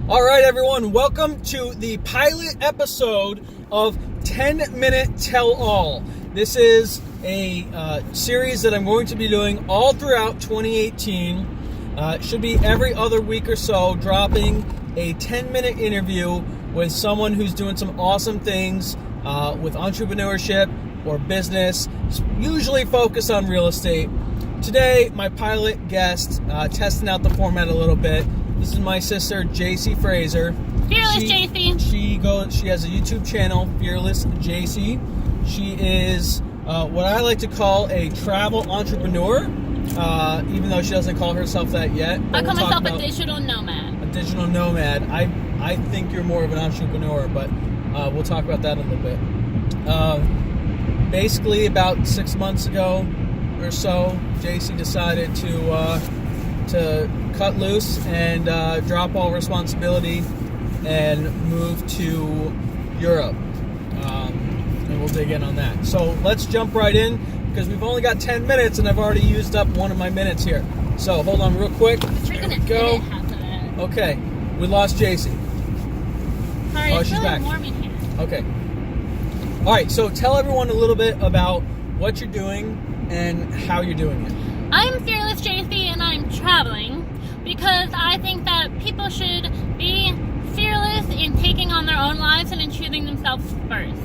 All right, everyone, welcome to the pilot episode of 10 Minute Tell All. This is a series that I'm going to be doing all throughout 2018. It should be every other week or so, dropping a 10-minute interview with someone who's doing some awesome things with entrepreneurship or business, usually focused on real estate. Today, my pilot guest, testing out the format a little bit. This is my sister, Jacey Fraser. Fearless Jacey. She has a YouTube channel, Fearless Jacey. She is what I like to call a travel entrepreneur, even though she doesn't call herself that yet. I call myself a digital nomad. A digital nomad. I think you're more of an entrepreneur, but we'll talk about that in a little bit. Basically, about 6 months ago or so, Jacey decided to cut loose and drop all responsibility and move to Europe. And we'll dig in on that. So let's jump right in because we've only got 10 minutes and I've already used up one of my minutes here. So hold on real quick. There we go. Okay, we lost Jacey. Sorry, it's she's really back. warm in here. Okay. All right, so tell everyone a little bit about what you're doing and how you're doing it. I'm Fearless Jacey and I'm traveling because I think that people should be fearless in taking on their own lives and in choosing themselves first.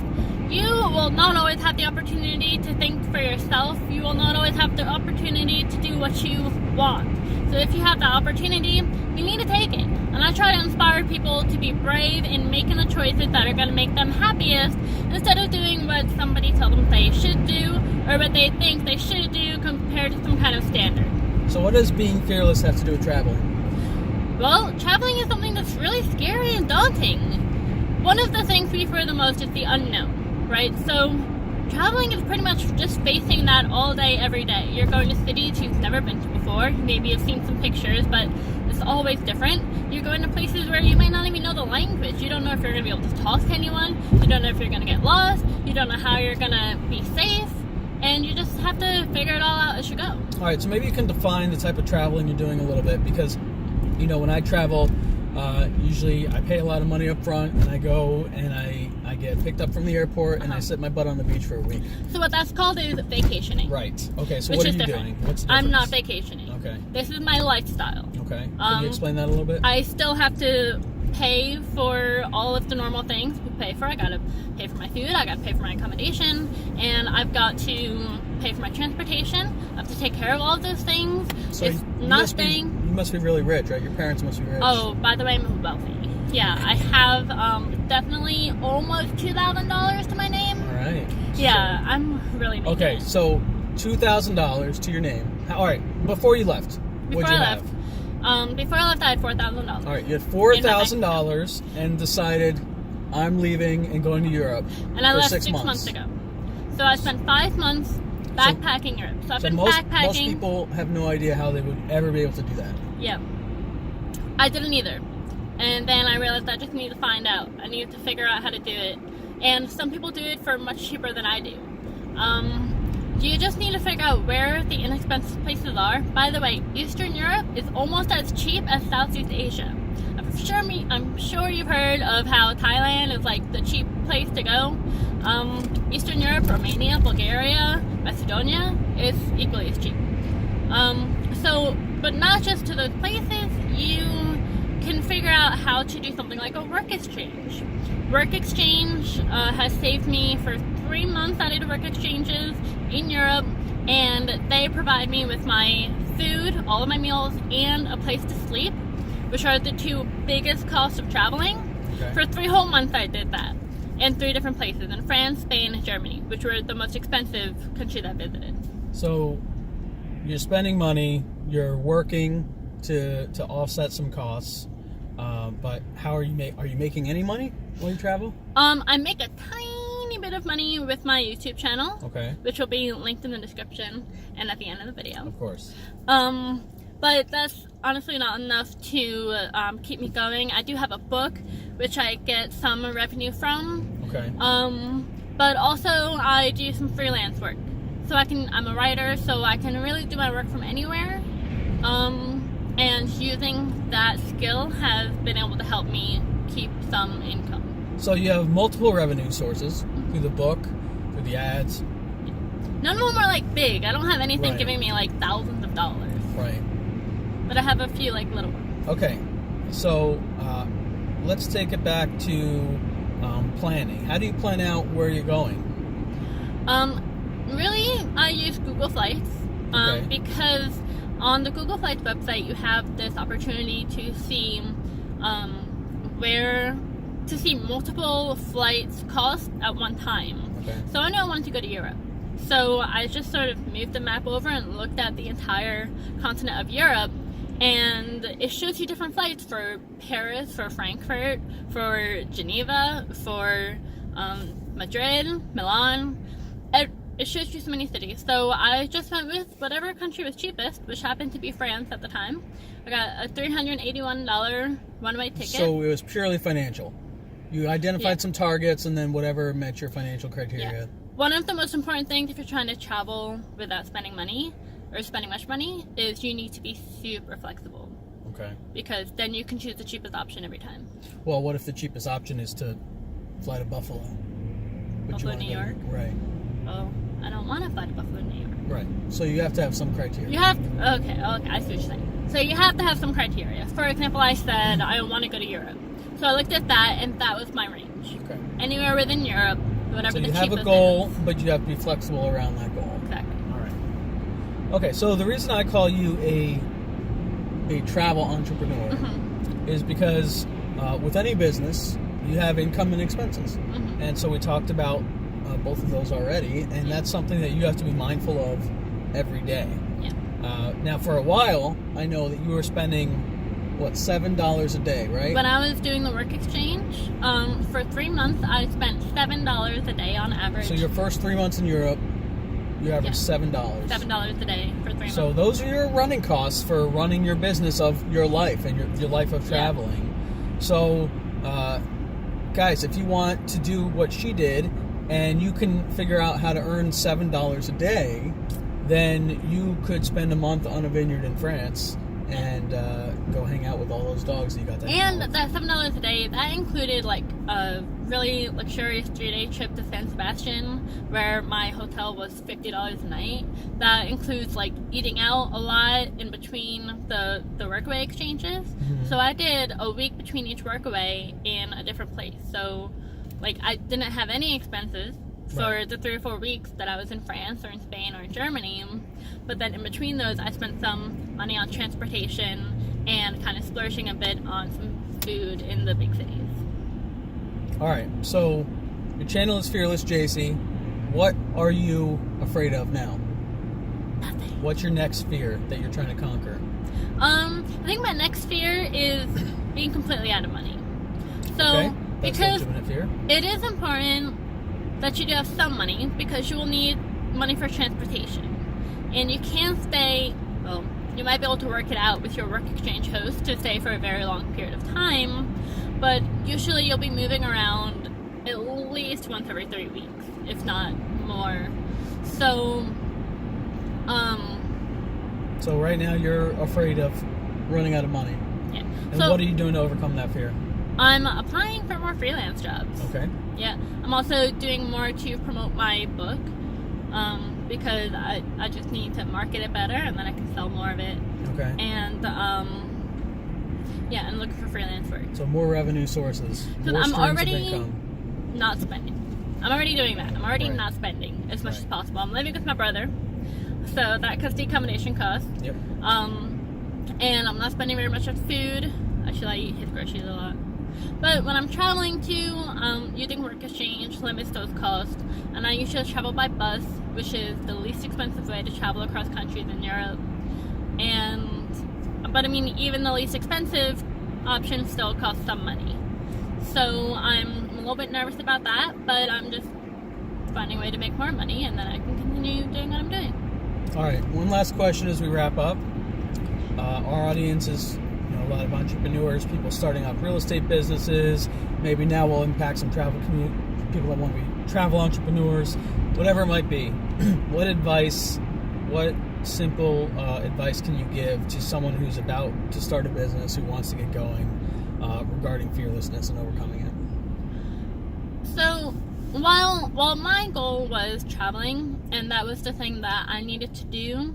You will not always have the opportunity to think for yourself. You will not always have the opportunity to do what you want. So if you have the opportunity, you need to take it. And I try to inspire people to be brave in making the choices that are going to make them happiest instead of doing what somebody tells them they should do or what they think they should do compared to some kind of standard. So what does being fearless have to do with traveling? Well, traveling is something that's really scary and daunting. One of the things we fear the most is the unknown, right? So traveling is pretty much just facing that all day, every day. You're going to cities you've never been to before. Maybe you've seen some pictures, but it's always different. You're going to places where you might not even know the language. You don't know if you're going to be able to talk to anyone. You don't know if you're going to get lost. You don't know how you're going to be safe. And you just have to figure it all out as you go. All right, so maybe you can define the type of traveling you're doing a little bit because, you know, when I travel, usually I pay a lot of money up front and I go and I get picked up from the airport and I sit my butt on the beach for a week. So what that's called is vacationing. Right. Okay, so what are you doing? What's the difference? I'm not vacationing. Okay. This is my lifestyle. Okay. Can you explain that a little bit? I still have to pay for all of the normal things we pay for. I gotta pay for my food, I gotta pay for my accommodation, and I've got to pay for my transportation. I have to take care of all of those things. So it's you nothing. must be really rich, right? Your parents must be rich. Oh, by the way, I'm wealthy. Yeah, I have definitely almost $2,000 to my name. All right. Yeah, I'm really making Okay, it. so $2,000 to your name. All right, before you left, what'd you have? Before I left, I had $4,000. All right, you had $4,000 and decided I'm leaving and going to Europe. And I for left 6 6 months ago. So I spent 5 months backpacking Europe. So I've been backpacking. Most people have no idea how they would ever be able to do that. Yeah. I didn't either. And then I realized I just need to find out. I need to figure out how to do it. And some people do it for much cheaper than I do. You just need to figure out where the inexpensive places are. By the way, Eastern Europe is almost as cheap as Southeast Asia. I'm sure you've heard of how Thailand is like the cheap place to go. Eastern Europe, Romania, Bulgaria, Macedonia is equally as cheap. But not just to those places, you can figure out how to do something like a work exchange. Work exchange has saved me for 3 months. I did work exchanges in Europe, and they provide me with my food, all of my meals, and a place to sleep, which are the two biggest costs of traveling. Okay. For 3 whole months I did that in 3 different places, in France, Spain, and Germany, which were the most expensive countries I visited. So you're spending money, you're working to offset some costs, but how are you making any money while you travel? I make a tiny bit of money with my YouTube channel, Okay. which will be linked in the description and at the end of the video. Of course. But that's honestly not enough to keep me going. I do have a book, which I get some revenue from. Okay. But also I do some freelance work. So I'm a writer, so I can really do my work from anywhere. And using that skill has been able to help me keep some income. So you have multiple revenue sources through the book, through the ads. None of them are like big. I don't have anything Right. giving me like thousands of dollars. Right. But I have a few like little ones. Okay. So let's take it back to planning. How do you plan out where you're going? Really, I use Google Flights Okay. because on the Google Flights website you have this opportunity to see multiple flights cost at one time. Okay. So I know I wanted to go to Europe. So I just sort of moved the map over and looked at the entire continent of Europe, and it shows you different flights for Paris, for Frankfurt, for Geneva, for Madrid, Milan. It shows you so many cities. So I just went with whatever country was cheapest, which happened to be France at the time. I got a $381 one-way ticket. So it was purely financial. You identified some targets and then whatever met your financial criteria. Yeah. One of the most important things if you're trying to travel without spending money or spending much money is you need to be super flexible. Okay. Because then you can choose the cheapest option every time. Well, what if the cheapest option is to fly to Buffalo? Buffalo, New York? Right. Oh, I don't want to fly to Buffalo, New York. Right. So you have to have some criteria. You have, okay, I see what you're saying. So you have to have some criteria. For example, I said I want to go to Europe. So I looked at that, and that was my range. Okay. Anywhere within Europe, whatever So the you cheapest have a goal, is. but you have to be flexible around that goal. Exactly. All right. Okay, so the reason I call you a travel entrepreneur is because with any business, you have income and expenses. And so we talked about both of those already, and that's something that you have to be mindful of every day. Yeah. Now, for a while, I know that you were spending, $7 a day, right? When I was doing the work exchange, for 3 months, I spent $7 a day on average. So your first 3 months in Europe, you averaged $7. $7 a day for 3 months. So those are your running costs for running your business of your life and your life of traveling. So, guys, if you want to do what she did and you can figure out how to earn $7 a day, then you could spend a month on a vineyard in France and go hang out with all those dogs that you got to hang And out with. that $7 a day, that included like a really luxurious 3-day trip to San Sebastian where my hotel was $50 a night. That includes like eating out a lot in between the Workaway exchanges. So I did a week between each Workaway in a different place. So like I didn't have any expenses for the 3 or 4 weeks that I was in France or in Spain or in Germany. But then in between those, I spent some money on transportation and kind of splurging a bit on some food in the big cities. All right, so your channel is Fearless Jacey. What are you afraid of now? Nothing. What's your next fear that you're trying to conquer? I think my next fear is being completely out of money. So, Okay, that's because legitimate fear. it is important that you do have some money because you will need money for transportation. And you can't stay, well, you might be able to work it out with your work exchange host to stay for a very long period of time, but usually you'll be moving around at least once every 3 weeks, if not more. So, So right now you're afraid of running out of money. yeah. And So what are you doing to overcome that fear? I'm applying for more freelance jobs. Okay. Yeah, I'm also doing more to promote my book because I just need to market it better and then I can sell more of it. Okay. And yeah, and looking for freelance work. So more revenue sources. So More I'm streams already of income. not spending. I'm already doing that. I'm already Right. not spending as much Right. as possible. I'm living with my brother, so that cuts the accommodation cost. Yep. And I'm not spending very much on food. Actually, I eat his groceries a lot. But when I'm traveling to, using work exchange limits those costs, and I usually travel by bus, which is the least expensive way to travel across countries in Europe. But I mean, even the least expensive option still costs some money. So I'm a little bit nervous about that, but I'm just finding a way to make more money, and then I can continue doing what I'm doing. All right. One last question as we wrap up. Our audience is a lot of entrepreneurs, people starting up real estate businesses. Maybe now we'll impact some people that want to be travel entrepreneurs, whatever it might be. What advice, what simple advice can you give to someone who's about to start a business, who wants to get going, regarding fearlessness and overcoming it? So, while my goal was traveling, and that was the thing that I needed to do,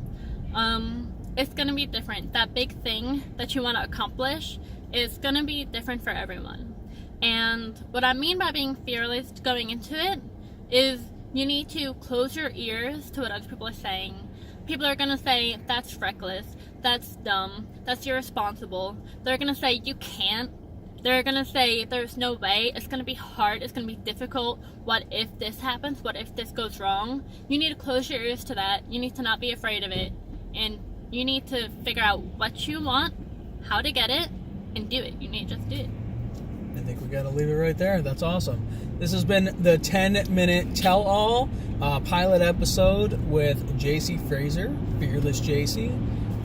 it's going to be different. That big thing that you want to accomplish is going to be different for everyone. And what I mean by being fearless going into it is you need to close your ears to what other people are saying. People are going to say, that's reckless, that's dumb, that's irresponsible. They're going to say, you can't. They're going to say, there's no way, it's going to be hard, it's going to be difficult, what if this happens, what if this goes wrong? You need to close your ears to that, you need to not be afraid of it, and you need to figure out what you want, how to get it, and do it. You need to just do it. I think we got to leave it right there. That's awesome. This has been the 10-minute tell-all pilot episode with Jacey Fraser, Fearless Jacey.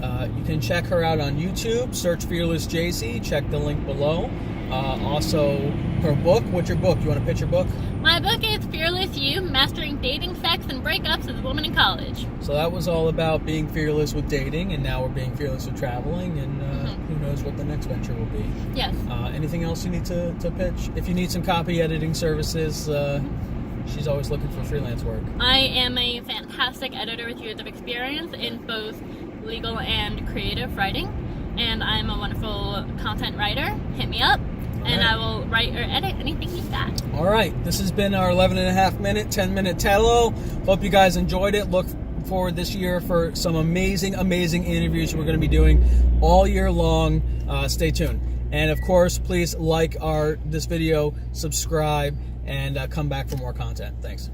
You can check her out on YouTube. Search Fearless Jacey. Check the link below. Also, her book. What's your book? You want to pitch your book? My book is Fearless You, Mastering Dating, Sex, and Breakups as a Woman in College. So that was all about being fearless with dating, and now we're being fearless with traveling, and who knows what the next venture will be. Yes. Anything else you need to pitch? If you need some copy editing services, she's always looking for freelance work. I am a fantastic editor with years of experience in both legal and creative writing, and I'm a wonderful content writer. Hit me up, and I will write or edit anything you've got. All right, this has been our 11.5-minute, 10-minute tell-all. Hope you guys enjoyed it. Look forward this year for some amazing interviews we're going to be doing all year long. Stay tuned. And of course, please like this video, subscribe, and come back for more content. Thanks.